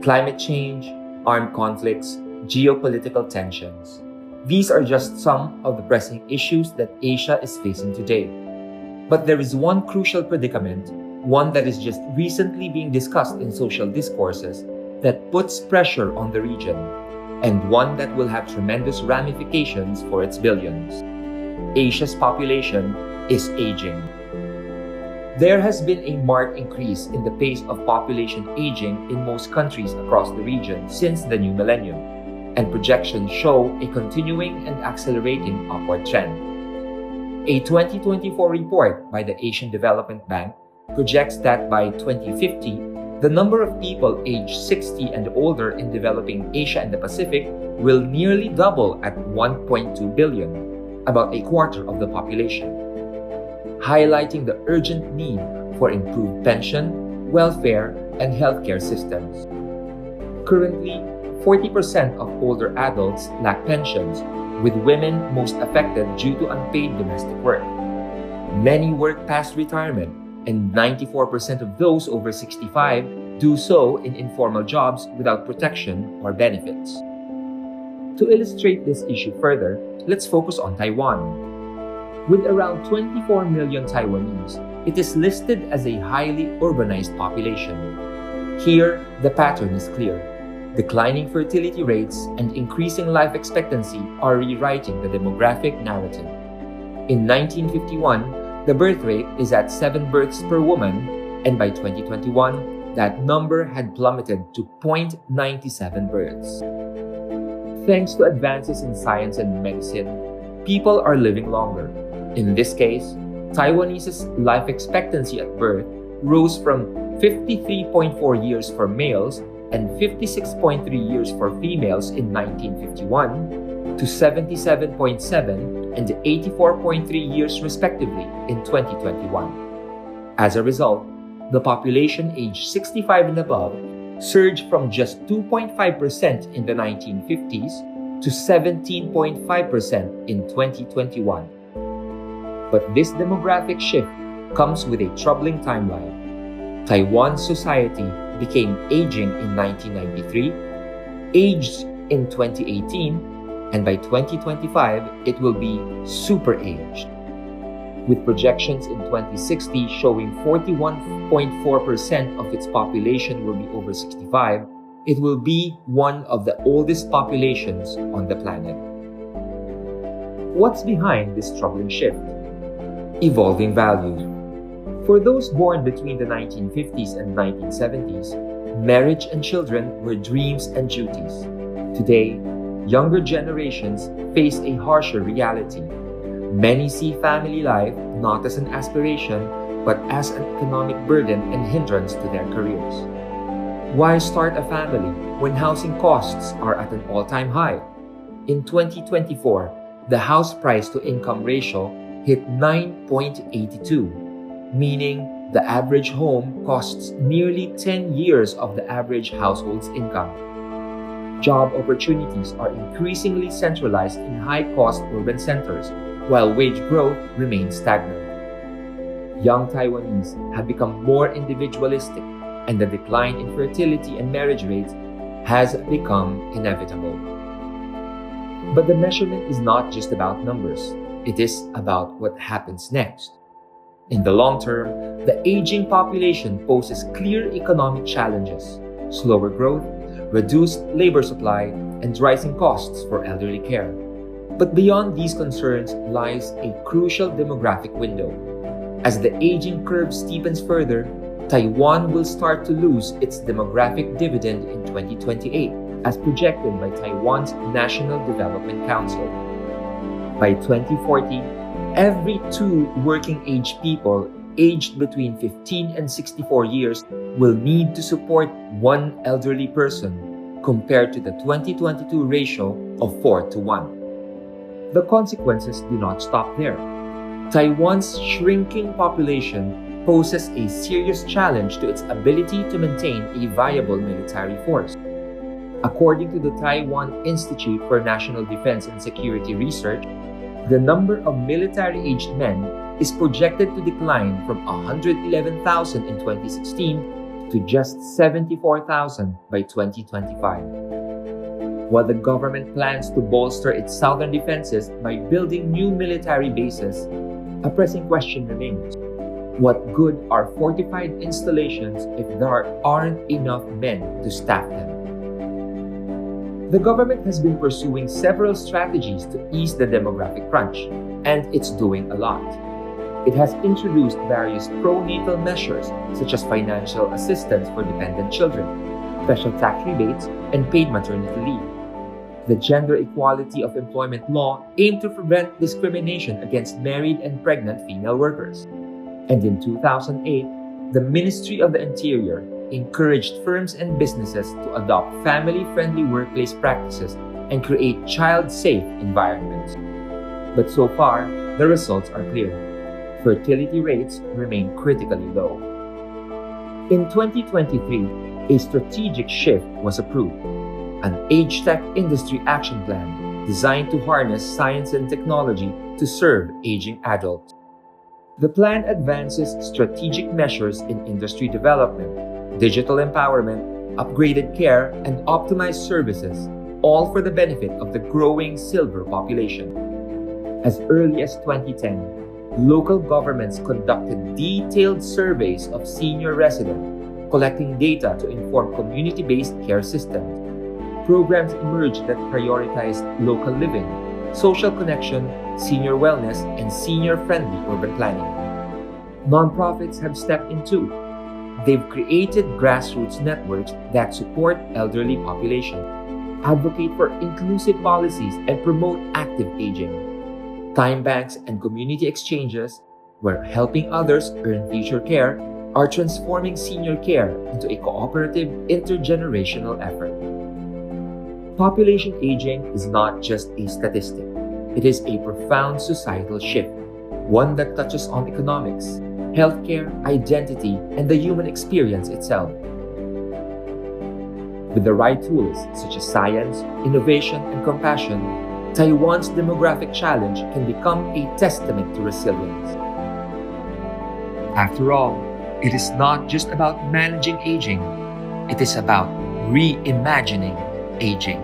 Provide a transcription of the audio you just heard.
Climate change, armed conflicts, geopolitical tensions. These are just some of the pressing issues that Asia is facing today. But there is one crucial predicament, one that is just recently being discussed in social discourses, that puts pressure on the region, and one that will have tremendous ramifications for its billions. Asia's population is aging. There has been a marked increase in the pace of population aging in most countries across the region since the new millennium, and projections show a continuing and accelerating upward trend. A 2024 report by the Asian Development Bank projects that by 2050, the number of people aged 60 and older in developing Asia and the Pacific will nearly double at 1.2 billion, about a quarter of the population, highlighting the urgent need for improved pension, welfare, and healthcare systems. Currently, 40% of older adults lack pensions, with women most affected due to unpaid domestic work. Many work past retirement, and 94% of those over 65 do so in informal jobs without protection or benefits. To illustrate this issue further, let's focus on Taiwan. With around 24 million Taiwanese, it is listed as a highly urbanized population. Here, the pattern is clear. Declining fertility rates and increasing life expectancy are rewriting the demographic narrative. In 1951, the birth rate is at 7 births per woman, and by 2021, that number had plummeted to 0.97 births. Thanks to advances in science and medicine, people are living longer. In this case, Taiwanese's life expectancy at birth rose from 53.4 years for males and 56.3 years for females in 1951 to 77.7 and 84.3 years respectively in 2021. As a result, the population aged 65 and above surged from just 2.5% in the 1950s to 17.5% in 2021. But this demographic shift comes with a troubling timeline. Taiwan's society became aging in 1993, aged in 2018, and by 2025, it will be super-aged. With projections in 2060 showing 41.4% of its population will be over 65, it will be one of the oldest populations on the planet. What's behind this troubling shift? Evolving values. For those born between the 1950s and 1970s, marriage and children were dreams and duties. Today, younger generations face a harsher reality. Many see family life not as an aspiration, but as an economic burden and hindrance to their careers. Why start a family when housing costs are at an all-time high? In 2024, the house price to income ratio hit 9.82. Meaning the average home costs nearly 10 years of the average household's income. Job opportunities are increasingly centralized in high-cost urban centers, while wage growth remains stagnant. Young Taiwanese have become more individualistic, and the decline in fertility and marriage rates has become inevitable. But the measurement is not just about numbers. It is about what happens next. In the long term, the aging population poses clear economic challenges: slower growth, reduced labor supply, and rising costs for elderly care. But beyond these concerns lies a crucial demographic window. As the aging curve steepens further, Taiwan will start to lose its demographic dividend in 2028, as projected by Taiwan's National Development Council. By 2040, every 2 working-age people aged between 15 and 64 years will need to support 1 elderly person, compared to the 2022 ratio of 4 to 1. The consequences do not stop there. Taiwan's shrinking population poses a serious challenge to its ability to maintain a viable military force. According to the Taiwan Institute for National Defense and Security Research, the number of military-aged men is projected to decline from 111,000 in 2016 to just 74,000 by 2025. While the government plans to bolster its southern defenses by building new military bases, a pressing question remains. What good are fortified installations if there aren't enough men to staff them? The government has been pursuing several strategies to ease the demographic crunch, and it's doing a lot. It has introduced various pro-natal measures such as financial assistance for dependent children, special tax rebates, and paid maternity leave. The gender equality of employment law aimed to prevent discrimination against married and pregnant female workers. And in 2008, the Ministry of the Interior encouraged firms and businesses to adopt family-friendly workplace practices and create child-safe environments. But so far, the results are clear. Fertility rates remain critically low. In 2023, a strategic shift was approved, an Age Tech Industry Action Plan designed to harness science and technology to serve aging adults. The plan advances strategic measures in industry development, digital empowerment, upgraded care, and optimized services, all for the benefit of the growing silver population. As early as 2010, local governments conducted detailed surveys of senior residents, collecting data to inform community-based care systems. Programs emerged that prioritized local living, social connection, senior wellness, and senior-friendly urban planning. Nonprofits have stepped in too. They've created grassroots networks that support elderly population, advocate for inclusive policies, and promote active aging. Time banks and community exchanges, where helping others earn future care, are transforming senior care into a cooperative intergenerational effort. Population aging is not just a statistic. It is a profound societal shift, one that touches on economics, healthcare, identity, and the human experience itself. With the right tools such as science, innovation, and compassion, Taiwan's demographic challenge can become a testament to resilience. After all, it is not just about managing aging, it is about reimagining aging.